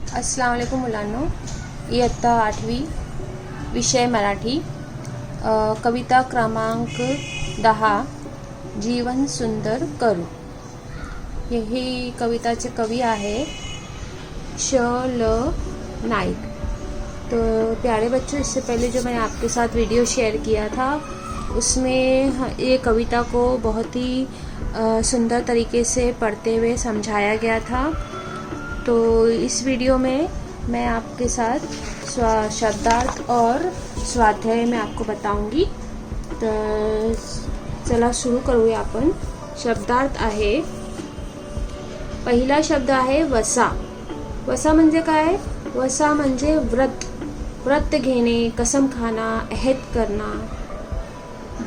अस्सलाम वालेकुम मुलांनो, इयत्ता 8वी, विषय मराठी, कविता क्रमांक 10, जीवन सुंदर करू. यही कविताचे कवि आहे श.ल. नाइक. तो प्यारे बच्चों, इससे पहले जो मैंने आपके साथ वीडियो शेयर किया था उसमें ये कविता को बहुत ही सुंदर तरीके से पढ़ते हुए समझाया गया था. तो इस वीडियो में मैं आपके साथ शब्दार्थ और स्वाध्याय में आपको बताऊंगी. तर चला सुरू करूया आपण. शब्दार्थ आहे, पहिला शब्द आहे वसा. वसा म्हणजे काय? वसा म्हणजे व्रत घेणे, कसम खाना, अहद करना.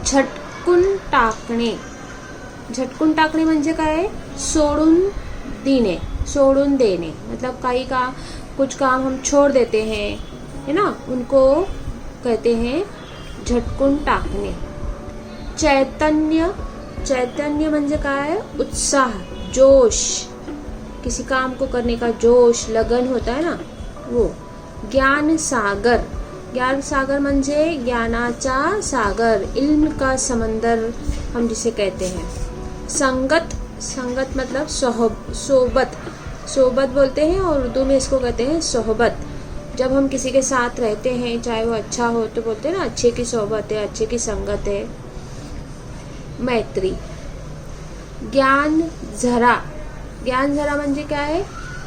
झटकून टाकणे. झटकून टाकणे म्हणजे काय? सोडून देने. मतलब कुछ काम हम छोड़ देते हैं, है ना, उनको कहते हैं झटकून टाकणे. चैतन्य म्हणजे काय? उत्साह, जोश, किसी काम को करने का जोश, लगन होता है ना, वो. ज्ञान सागर म्हणजे ज्ञानाचा सागर, इल्म का समंदर हम जिसे कहते हैं. संगत मतलब सोबत बोलते हैं और उर्दू में इसको कहते हैं सोहबत. जब हम किसी के साथ रहते हैं, चाहे वो अच्छा हो, तो बोलते हैं ना अच्छे की सोहबत है, अच्छे की संगत है. मैत्री. ज्ञान झरा म्हणजे क्या है?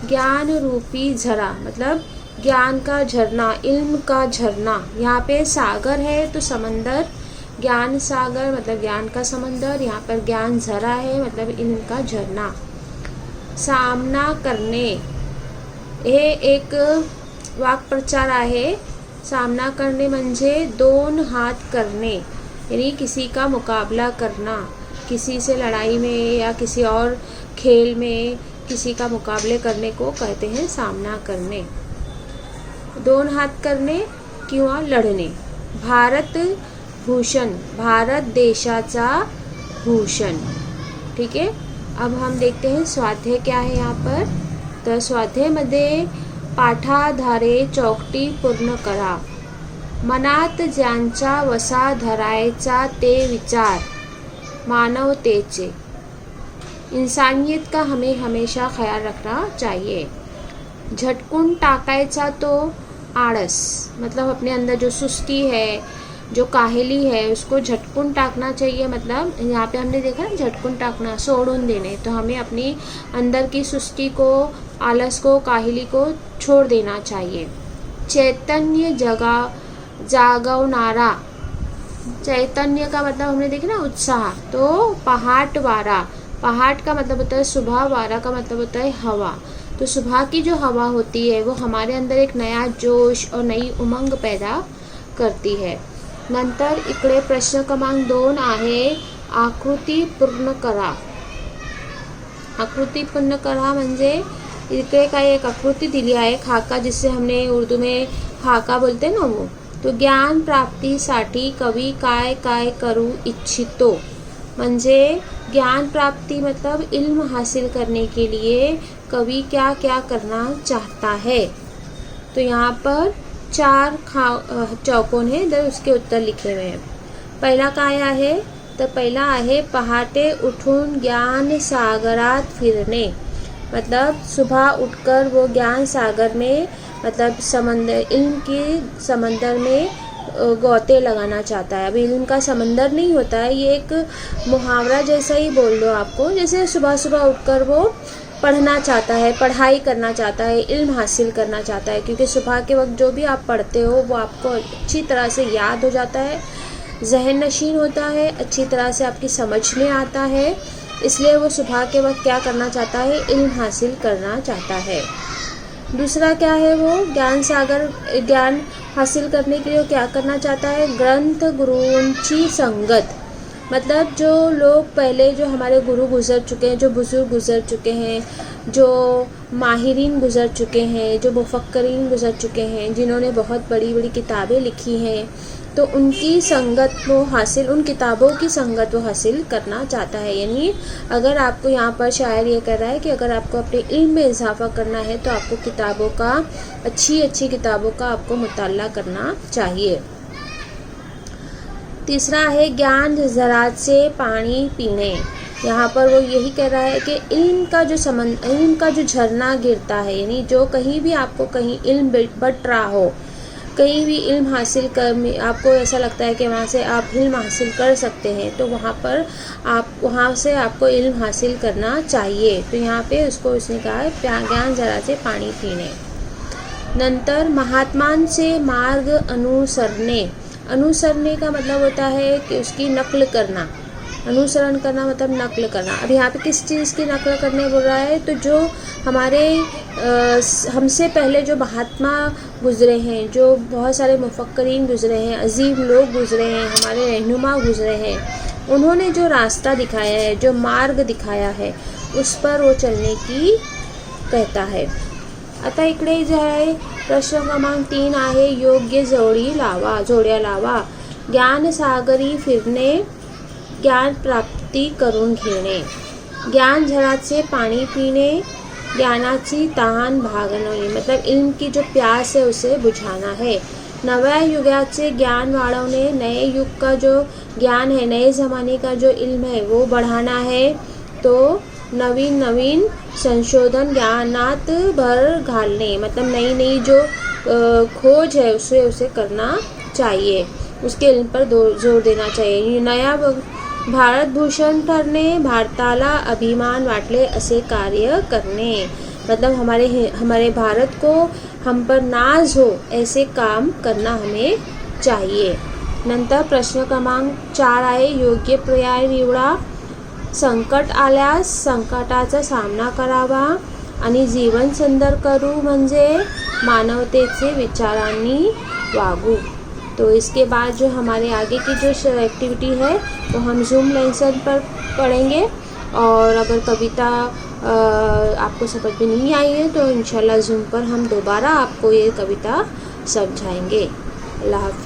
ज्ञान रूपी झरा, मतलब ज्ञान का झरना, इल्म का झरना. यहाँ पे सागर है तो समंदर, ज्ञान सागर मतलब ज्ञान का समंदर. यहाँ पर ज्ञान झरा है मतलब इल्म का झरना. सामना करणे, हे एक वाक्प्रचार आहे. सामना करणे म्हणजे 2 हाथ करणे, यानी किसी का मुकाबला करना. किसी से लड़ाई में या किसी और खेल में किसी का मुकाबले करने को कहते हैं सामना करणे. 2 हात करणे किंवा लढणे. भारत देशाचा भूषण. ठीक है. अब हम देखते हैं स्वाध्याय क्या है यहाँ पर. तर स्वाध्यायामध्ये पाठाधारे चौकटी पूर्ण करा. मनात ज्यांचा वसा धरायचा ते विचार मानवतेचे. इंसानियत का हमें हमेशा ख्याल रखना चाहिए. झटकून टाकायचा तो आळस, मतलब अपने अंदर जो सुस्ती है, जो काहेली है, उसको झटकून टाकना चाहिए. मतलब यहाँ पे हमने देखा ना, झटकून टाकना, सोडून देने. तो हमें अपनी अंदर की सुस्ती को, आलस को, काहेली को छोड़ देना चाहिए. चैतन्य जागवणारा. चैतन्य का मतलब हमने देखा ना उत्साह. तो पहाट का मतलब होता है सुबह, वारा का मतलब होता है हवा. तो सुबह की जो हवा होती है वो हमारे अंदर एक नया जोश और नई उमंग पैदा करती है. नंतर इकडे प्रश्न क्रमांक 2 आहे, आकृती पूर्ण करा. आकृती पूर्ण करा म्हणजे इकडे काय एक आकृती दिली आहे, खाका, जिससे हमने उर्दू में खाका बोलते ना वो. तो ज्ञान प्राप्तीसाठी कवी काय काय करू इच्छितो. म्हणजे ज्ञान प्राप्ति मतलब इल्म हासिल करने के लिए कवि क्या क्या करना चाहता है. तो यहाँ पर 4 चौकोन है, तर उसके उत्तर लिखे हुए हैं. पहिला काय आहे? तर पहिला आहे पहाटे उठून ज्ञान सागरात फिरणे. मतलब सुबह उठकर वो ज्ञान सागर में, मतलब समंदर, इल्म के समंदर में गोते लगाना चाहता है. अभी इल्म का समंदर नहीं होता है, ये एक मुहावरा जैसा ही बोल लो आपको. जैसे सुबह उठकर वो पढ़ना चाहता है, पढ़ाई करना चाहता है, इल्म हासिल करना चाहता है. क्योंकि सुबह के वक्त जो भी आप पढ़ते हो वो आपको अच्छी तरह से याद हो जाता है, जहन नशीन होता है, अच्छी तरह से आपकी समझ में आता है. इसलिए वो सुबह के वक्त क्या करना चाहता है? इल्म हासिल करना चाहता है. दूसरा क्या है? वो ज्ञान हासिल करने के लिए क्या करना चाहता है? ग्रंथ गुरूंची संगत. मतलब जो लोग पहले, जो हमारे गुरु गुजर चुके हैं, जो बुजुर्ग गुजर चुके हैं, जो माहिरीन गुजर चुके हैं, जो मुफक्करीन गुजर चुके हैं, जिन्होंने बहुत बड़ी बड़ी किताबें लिखी हैं, तो उनकी संगत वो हासिल, उन किताबों की संगत वो हासिल करना चाहता है। यानी अगर आपको यहाँ पर शायर ये कह रहा है कि अगर आपको अपने इल्म में इजाफा करना है तो आपको किताबों का, अच्छी किताबों का आपको मुताला करना चाहिए। तीसरा है ज्ञान ज़रात से पानी पीने। यहाँ पर वो यही कह रहा है कि इल्म का जो झरना गिरता है, यानी जो कहीं भी आपको कहीं इल्म बट रहा हो, कहीं भी इल्म हासिल कर, आपको ऐसा लगता है कि वहाँ से आप इल्म हासिल कर सकते हैं, तो वहाँ से आपको इल्म हासिल करना चाहिए। तो यहाँ पे उसने कहा है ज्ञान ज़रा से पानी पीने। नंतर महात्मान मार्ग अनुसरने का मतलब होता है कि उसकी नकल करना। अनुसरण करना मतलब नकल करना। अब यहाँ पे किस चीज़ की नकल करने बोल रहा है, तो जो हमारे हमसे पहले जो महात्मा गुजरे हैं, जो बहुत सारे मुफक्करीन गुजरे हैं, अजीम लोग गुजरे हैं, हमारे रहनुमा गुजरे हैं, उन्होंने जो रास्ता दिखाया है, जो मार्ग दिखाया है, उस पर वो चलने की कहता है। आता इकडे जे आहे प्रश्न क्रमांक 3 आहे योग्य जोड्या लावा। ज्ञान सागरी फिरणे, ज्ञान प्राप्ती करून घेणे, ज्ञान झरात से पाणी पिणे, ज्ञानाची तहान भागवणे, मतलब इल्म की जो प्यास है उसे बुझाना है। नव्या युगाचे ज्ञान वाढवणे, नए युग का जो ज्ञान है, नए ज़माने का जो इल्म है वो बढ़ाना है। तो नवीन संशोधन ज्ञानात भर घालने, मतलब नई जो खोज है उसे करना चाहिए, उसके इल्म पर जोर देना चाहिए। नया भारत भूषण ठरणे, भारताला अभिमान वाटले असे कार्य करणे, मतलब हमारे भारत को हम पर नाज हो ऐसे काम करना हमें चाहिए। नंतर प्रश्न क्रमांक 4 आहे योग्य पर्याय निवडा। संकट आल्यास संकटाचा सामना करावा आणि जीवन सुंदर करू म्हणजे मानवतेचे विचारांनी वागू। तो इसके बाद जो हमारे आगे की जो एक्टिविटी है वो हम जूम लेसन पर पढ़ेंगे, और अगर कविता आपको समझ में नहीं आई है तो इंशाल्लाह जूम पर हम दोबारा आपको ये कविता समझाएंगे। अल्लाह हाफ़िज़।